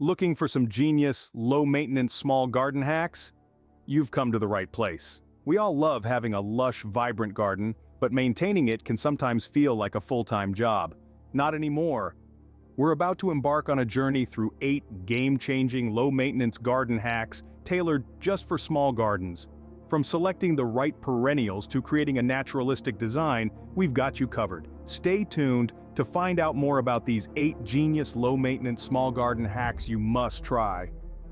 Looking for some genius, low-maintenance small garden hacks? You've come to the right place. We all love having a lush, vibrant garden, but maintaining it can sometimes feel like a full-time job. Not anymore. We're about to embark on a journey through 8 game-changing, low-maintenance garden hacks tailored just for small gardens. From selecting the right perennials to creating a naturalistic design, we've got you covered. Stay tuned to find out more about these 8 genius low-maintenance small garden hacks you must try.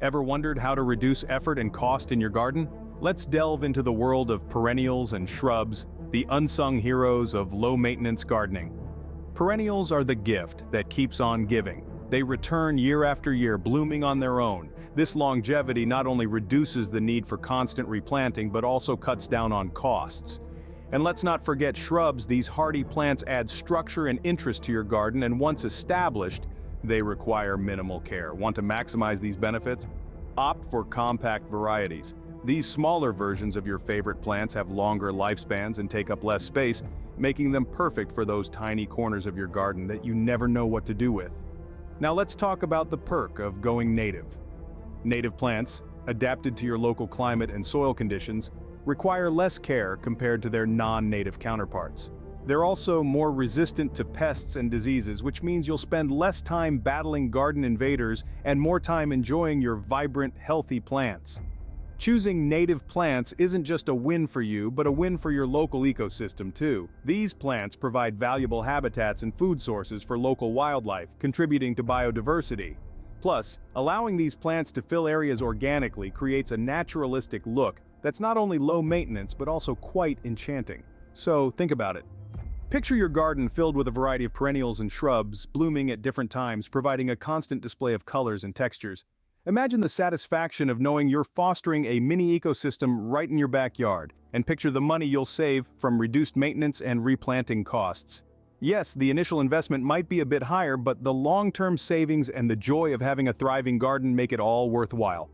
Ever wondered how to reduce effort and cost in your garden? Let's delve into the world of perennials and shrubs, the unsung heroes of low-maintenance gardening. Perennials are the gift that keeps on giving. They return year after year, blooming on their own. This longevity not only reduces the need for constant replanting but also cuts down on costs. And let's not forget shrubs. These hardy plants add structure and interest to your garden, and once established, they require minimal care. Want to maximize these benefits? Opt for compact varieties. These smaller versions of your favorite plants have longer lifespans and take up less space, making them perfect for those tiny corners of your garden that you never know what to do with. Now let's talk about the perk of going native. Native plants, adapted to your local climate and soil conditions, require less care compared to their non-native counterparts. They're also more resistant to pests and diseases, which means you'll spend less time battling garden invaders and more time enjoying your vibrant, healthy plants. Choosing native plants isn't just a win for you, but a win for your local ecosystem too. These plants provide valuable habitats and food sources for local wildlife, contributing to biodiversity. Plus, allowing these plants to fill areas organically creates a naturalistic look that's not only low maintenance but also quite enchanting. So, think about it. Picture your garden filled with a variety of perennials and shrubs, blooming at different times, providing a constant display of colors and textures. Imagine the satisfaction of knowing you're fostering a mini ecosystem right in your backyard, and picture the money you'll save from reduced maintenance and replanting costs. Yes, the initial investment might be a bit higher, but the long-term savings and the joy of having a thriving garden make it all worthwhile.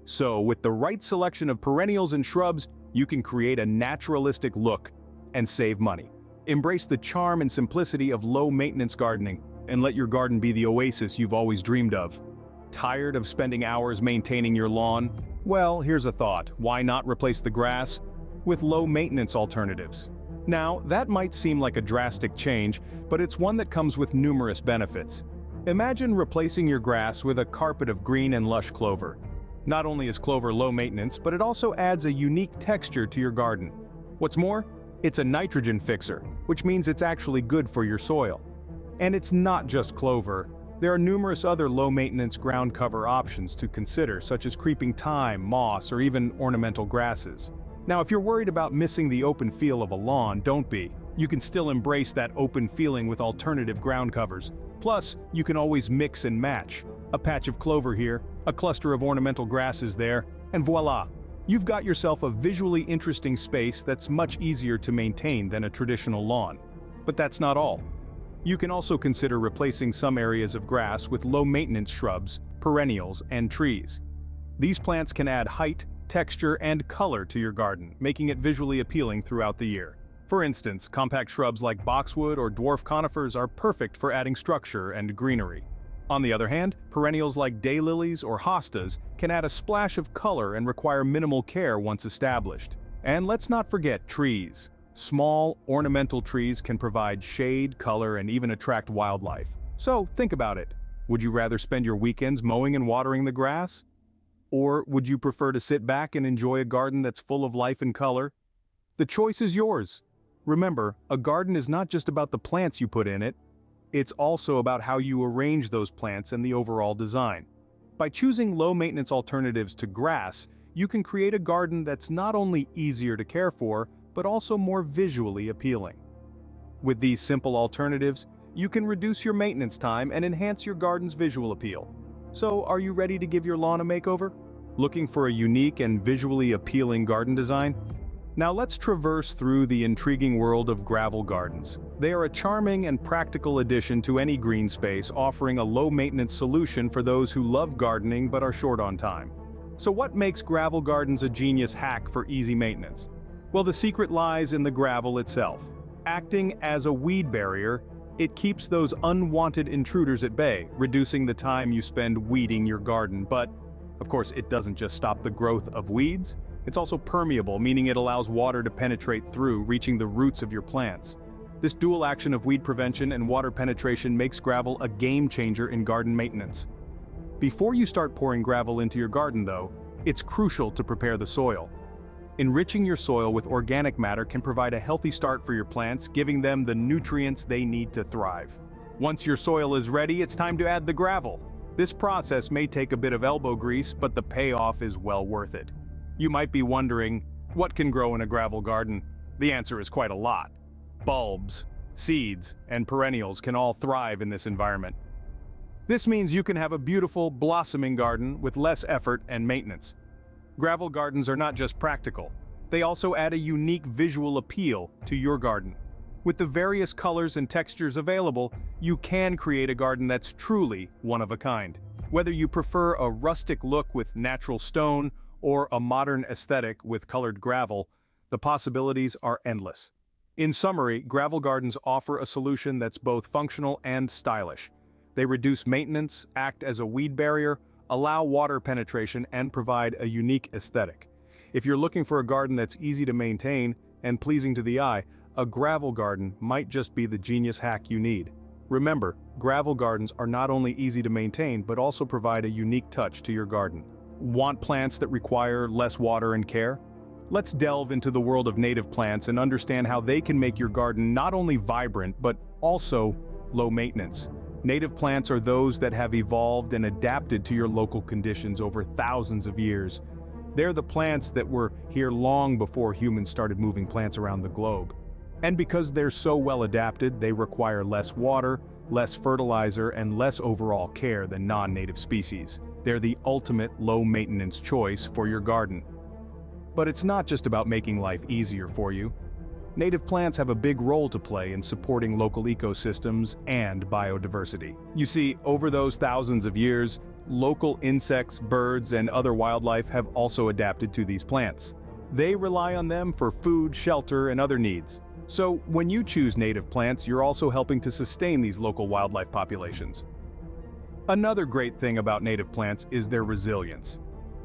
So, with the right selection of perennials and shrubs, you can create a naturalistic look and save money. Embrace the charm and simplicity of low-maintenance gardening, and let your garden be the oasis you've always dreamed of. Tired of spending hours maintaining your lawn? Well, here's a thought. Why not replace the grass with low-maintenance alternatives? Now, that might seem like a drastic change, but it's one that comes with numerous benefits. Imagine replacing your grass with a carpet of green and lush clover. Not only is clover low maintenance, but it also adds a unique texture to your garden. What's more, it's a nitrogen fixer, which means it's actually good for your soil. And it's not just clover. There are numerous other low-maintenance ground cover options to consider, such as creeping thyme, moss, or even ornamental grasses. Now, if you're worried about missing the open feel of a lawn, don't be. You can still embrace that open feeling with alternative ground covers. Plus, you can always mix and match. A patch of clover here, a cluster of ornamental grasses there, and voila! You've got yourself a visually interesting space that's much easier to maintain than a traditional lawn. But that's not all. You can also consider replacing some areas of grass with low-maintenance shrubs, perennials, and trees. These plants can add height, texture, and color to your garden, making it visually appealing throughout the year. For instance, compact shrubs like boxwood or dwarf conifers are perfect for adding structure and greenery. On the other hand, perennials like daylilies or hostas can add a splash of color and require minimal care once established. And let's not forget trees. Small, ornamental trees can provide shade, color, and even attract wildlife. So, think about it. Would you rather spend your weekends mowing and watering the grass? Or would you prefer to sit back and enjoy a garden that's full of life and color? The choice is yours. Remember, a garden is not just about the plants you put in it. It's also about how you arrange those plants and the overall design. By choosing low-maintenance alternatives to grass, you can create a garden that's not only easier to care for, but also more visually appealing. With these simple alternatives, you can reduce your maintenance time and enhance your garden's visual appeal. So, are you ready to give your lawn a makeover? Looking for a unique and visually appealing garden design? Now let's traverse through the intriguing world of gravel gardens. They are a charming and practical addition to any green space, offering a low-maintenance solution for those who love gardening but are short on time. So what makes gravel gardens a genius hack for easy maintenance? Well, the secret lies in the gravel itself. Acting as a weed barrier, It keeps those unwanted intruders at bay, reducing the time you spend weeding your garden. But, of course, it doesn't just stop the growth of weeds. It's also permeable, meaning it allows water to penetrate through, reaching the roots of your plants. This dual action of weed prevention and water penetration makes gravel a game changer in garden maintenance. Before you start pouring gravel into your garden, though, it's crucial to prepare the soil. Enriching your soil with organic matter can provide a healthy start for your plants, giving them the nutrients they need to thrive. Once your soil is ready, it's time to add the gravel. This process may take a bit of elbow grease, but the payoff is well worth it. You might be wondering, what can grow in a gravel garden? The answer is quite a lot. Bulbs, seeds, and perennials can all thrive in this environment. This means you can have a beautiful, blossoming garden with less effort and maintenance. Gravel gardens are not just practical, they also add a unique visual appeal to your garden. With the various colors and textures available, you can create a garden that's truly one of a kind. Whether you prefer a rustic look with natural stone or a modern aesthetic with colored gravel, the possibilities are endless. In summary, gravel gardens offer a solution that's both functional and stylish. They reduce maintenance, act as a weed barrier, allow water penetration, and provide a unique aesthetic. If you're looking for a garden that's easy to maintain and pleasing to the eye, a gravel garden might just be the genius hack you need. Remember, gravel gardens are not only easy to maintain but also provide a unique touch to your garden. Want plants that require less water and care? Let's delve into the world of native plants and understand how they can make your garden not only vibrant but also low maintenance. Native plants are those that have evolved and adapted to your local conditions over thousands of years. They're the plants that were here long before humans started moving plants around the globe. And because they're so well adapted, they require less water, less fertilizer, and less overall care than non-native species. They're the ultimate low-maintenance choice for your garden. But it's not just about making life easier for you. Native plants have a big role to play in supporting local ecosystems and biodiversity. You see, over those thousands of years, local insects, birds, and other wildlife have also adapted to these plants. They rely on them for food, shelter, and other needs. So, when you choose native plants, you're also helping to sustain these local wildlife populations. Another great thing about native plants is their resilience.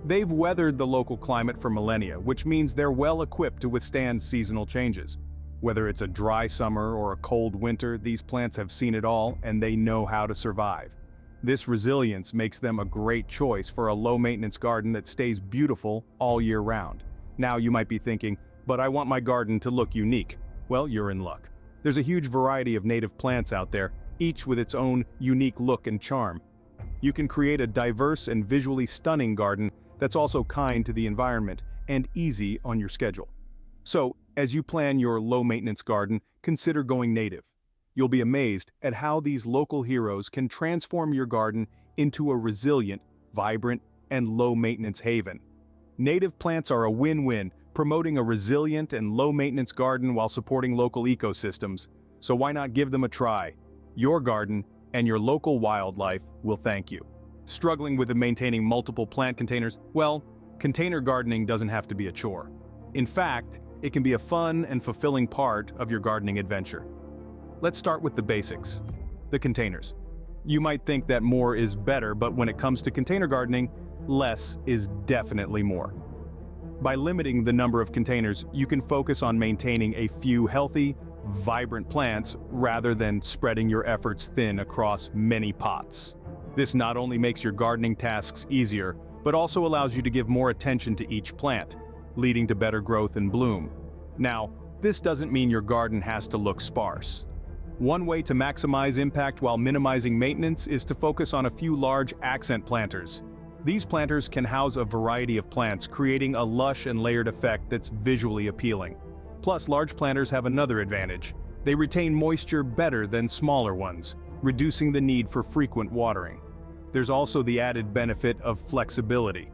They've weathered the local climate for millennia, which means they're well equipped to withstand seasonal changes. Whether it's a dry summer or a cold winter, these plants have seen it all and they know how to survive. This resilience makes them a great choice for a low-maintenance garden that stays beautiful all year round. Now you might be thinking, but I want my garden to look unique. Well, you're in luck. There's a huge variety of native plants out there, each with its own unique look and charm. You can create a diverse and visually stunning garden that's also kind to the environment and easy on your schedule. So, as you plan your low-maintenance garden, consider going native. You'll be amazed at how these local heroes can transform your garden into a resilient, vibrant, and low-maintenance haven. Native plants are a win-win, promoting a resilient and low-maintenance garden while supporting local ecosystems. So why not give them a try? Your garden and your local wildlife will thank you. Struggling with maintaining multiple plant containers? Well, container gardening doesn't have to be a chore. In fact, it can be a fun and fulfilling part of your gardening adventure. Let's start with the basics. The containers. You might think that more is better, but when it comes to container gardening, less is definitely more. By limiting the number of containers, you can focus on maintaining a few healthy, vibrant plants rather than spreading your efforts thin across many pots. This not only makes your gardening tasks easier, but also allows you to give more attention to each plant, leading to better growth and bloom. Now, this doesn't mean your garden has to look sparse. One way to maximize impact while minimizing maintenance is to focus on a few large accent planters. These planters can house a variety of plants, creating a lush and layered effect that's visually appealing. Plus, large planters have another advantage. They retain moisture better than smaller ones, reducing the need for frequent watering. There's also the added benefit of flexibility.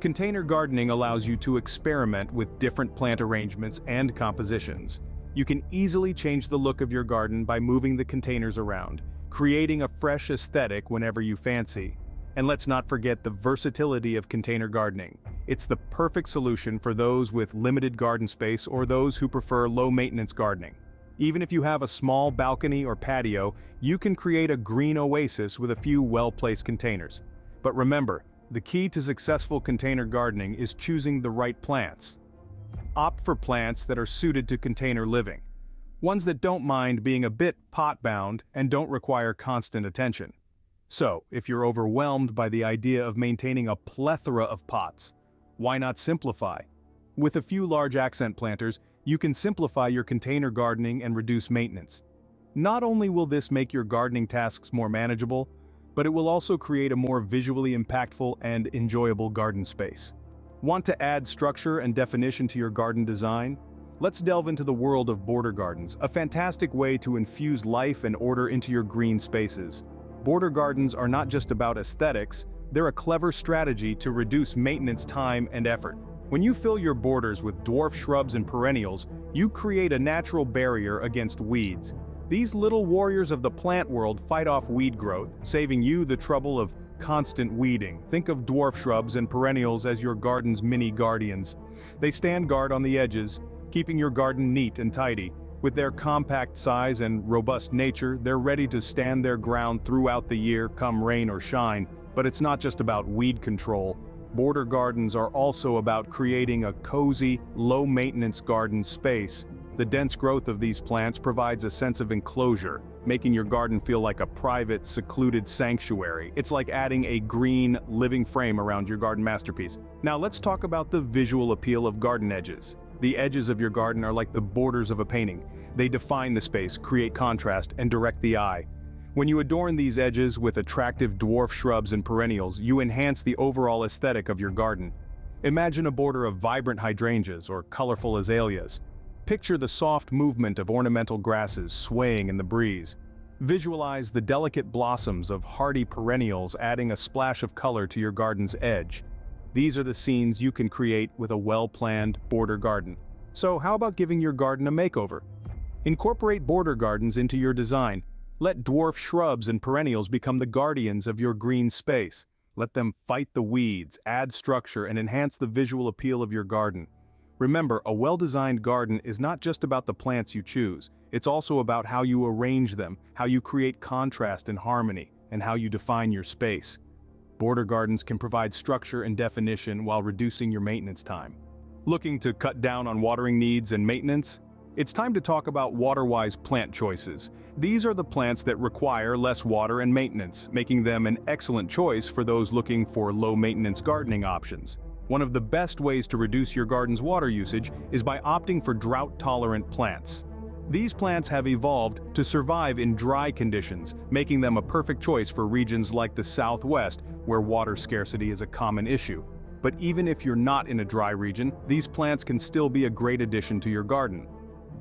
Container gardening allows you to experiment with different plant arrangements and compositions. You can easily change the look of your garden by moving the containers around, creating a fresh aesthetic whenever you fancy. And let's not forget the versatility of container gardening. It's the perfect solution for those with limited garden space or those who prefer low-maintenance gardening. Even if you have a small balcony or patio, you can create a green oasis with a few well-placed containers. But remember, the key to successful container gardening is choosing the right plants. Opt for plants that are suited to container living. Ones that don't mind being a bit pot-bound and don't require constant attention. So, if you're overwhelmed by the idea of maintaining a plethora of pots, why not simplify? With a few large accent planters, you can simplify your container gardening and reduce maintenance. Not only will this make your gardening tasks more manageable, but it will also create a more visually impactful and enjoyable garden space. Want to add structure and definition to your garden design? Let's delve into the world of border gardens, a fantastic way to infuse life and order into your green spaces. Border gardens are not just about aesthetics, they're a clever strategy to reduce maintenance time and effort. When you fill your borders with dwarf shrubs and perennials, you create a natural barrier against weeds. These little warriors of the plant world fight off weed growth, saving you the trouble of constant weeding. Think of dwarf shrubs and perennials as your garden's mini guardians. They stand guard on the edges, keeping your garden neat and tidy. With their compact size and robust nature, they're ready to stand their ground throughout the year, come rain or shine. But it's not just about weed control. Border gardens are also about creating a cozy, low-maintenance garden space. The dense growth of these plants provides a sense of enclosure, making your garden feel like a private, secluded sanctuary. It's like adding a green, living frame around your garden masterpiece. Now let's talk about the visual appeal of garden edges. The edges of your garden are like the borders of a painting. They define the space, create contrast, and direct the eye. When you adorn these edges with attractive dwarf shrubs and perennials, you enhance the overall aesthetic of your garden. Imagine a border of vibrant hydrangeas or colorful azaleas. Picture the soft movement of ornamental grasses swaying in the breeze. Visualize the delicate blossoms of hardy perennials adding a splash of color to your garden's edge. These are the scenes you can create with a well-planned border garden. So how about giving your garden a makeover? Incorporate border gardens into your design. Let dwarf shrubs and perennials become the guardians of your green space. Let them fight the weeds, add structure, and enhance the visual appeal of your garden. Remember, a well-designed garden is not just about the plants you choose. It's also about how you arrange them, how you create contrast and harmony, and how you define your space. Border gardens can provide structure and definition while reducing your maintenance time. Looking to cut down on watering needs and maintenance? It's time to talk about water-wise plant choices. These are the plants that require less water and maintenance, making them an excellent choice for those looking for low-maintenance gardening options. One of the best ways to reduce your garden's water usage is by opting for drought-tolerant plants. These plants have evolved to survive in dry conditions, making them a perfect choice for regions like the Southwest, where water scarcity is a common issue. But even if you're not in a dry region, these plants can still be a great addition to your garden.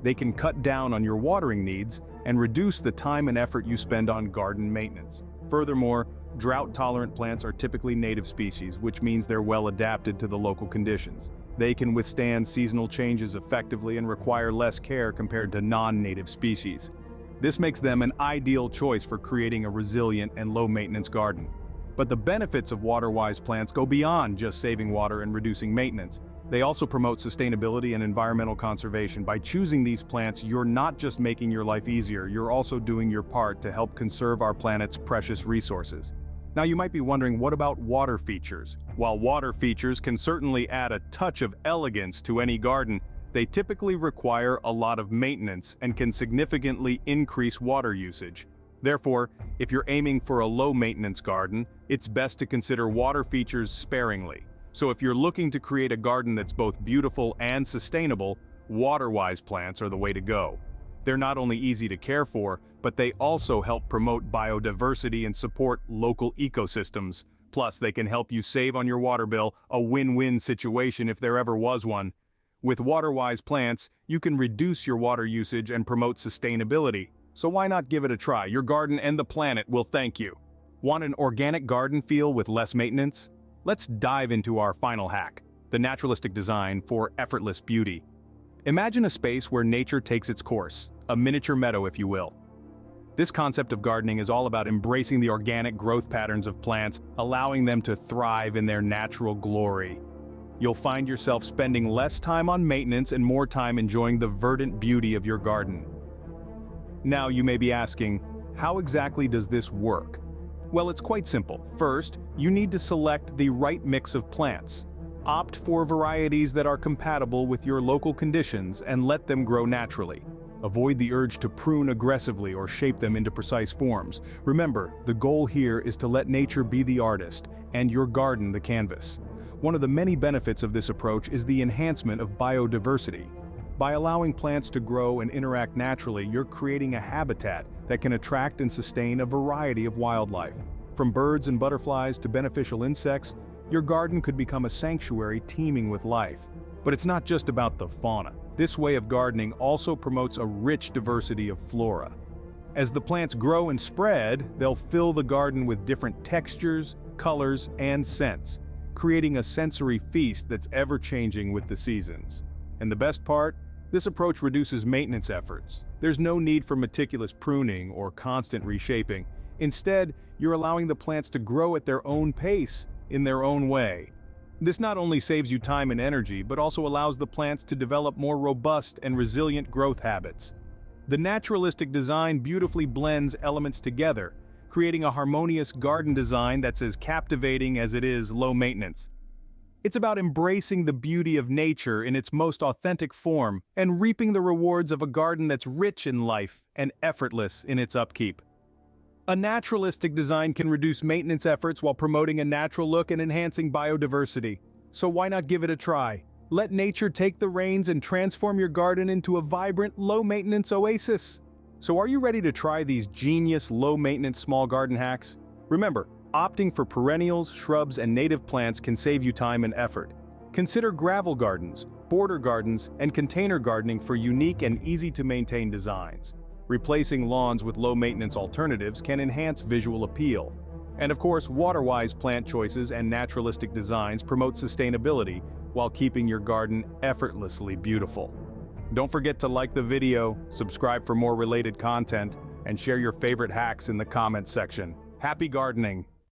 They can cut down on your watering needs and reduce the time and effort you spend on garden maintenance. Furthermore, drought-tolerant plants are typically native species, which means they're well adapted to the local conditions. They can withstand seasonal changes effectively and require less care compared to non-native species. This makes them an ideal choice for creating a resilient and low-maintenance garden. But the benefits of water-wise plants go beyond just saving water and reducing maintenance. They also promote sustainability and environmental conservation. By choosing these plants, you're not just making your life easier, you're also doing your part to help conserve our planet's precious resources. Now you might be wondering, what about water features? While water features can certainly add a touch of elegance to any garden, they typically require a lot of maintenance and can significantly increase water usage. Therefore, if you're aiming for a low-maintenance garden, it's best to consider water features sparingly. So if you're looking to create a garden that's both beautiful and sustainable, water-wise plants are the way to go. They're not only easy to care for, but they also help promote biodiversity and support local ecosystems. Plus, they can help you save on your water bill, a win-win situation if there ever was one. With water-wise plants, you can reduce your water usage and promote sustainability. So why not give it a try? Your garden and the planet will thank you. Want an organic garden feel with less maintenance? Let's dive into our final hack, the naturalistic design for effortless beauty. Imagine a space where nature takes its course, a miniature meadow if you will. This concept of gardening is all about embracing the organic growth patterns of plants, allowing them to thrive in their natural glory. You'll find yourself spending less time on maintenance and more time enjoying the verdant beauty of your garden. Now you may be asking, how exactly does this work? Well, it's quite simple. First, you need to select the right mix of plants. Opt for varieties that are compatible with your local conditions and let them grow naturally. Avoid the urge to prune aggressively or shape them into precise forms. Remember, the goal here is to let nature be the artist and your garden the canvas. One of the many benefits of this approach is the enhancement of biodiversity. By allowing plants to grow and interact naturally, you're creating a habitat that can attract and sustain a variety of wildlife. From birds and butterflies to beneficial insects, your garden could become a sanctuary teeming with life. But it's not just about the fauna. This way of gardening also promotes a rich diversity of flora. As the plants grow and spread, they'll fill the garden with different textures, colors, and scents, creating a sensory feast that's ever-changing with the seasons. And the best part? This approach reduces maintenance efforts. There's no need for meticulous pruning or constant reshaping. Instead, you're allowing the plants to grow at their own pace, in their own way. This not only saves you time and energy, but also allows the plants to develop more robust and resilient growth habits. The naturalistic design beautifully blends elements together, creating a harmonious garden design that's as captivating as it is low maintenance. It's about embracing the beauty of nature in its most authentic form and reaping the rewards of a garden that's rich in life and effortless in its upkeep. A naturalistic design can reduce maintenance efforts while promoting a natural look and enhancing biodiversity. So why not give it a try? Let nature take the reins and transform your garden into a vibrant, low-maintenance oasis. So are you ready to try these genius, low-maintenance small garden hacks? Remember, opting for perennials, shrubs, and native plants can save you time and effort. Consider gravel gardens, border gardens, and container gardening for unique and easy-to-maintain designs. Replacing lawns with low-maintenance alternatives can enhance visual appeal. And of course, water-wise plant choices and naturalistic designs promote sustainability while keeping your garden effortlessly beautiful. Don't forget to like the video, subscribe for more related content, and share your favorite hacks in the comments section. Happy gardening!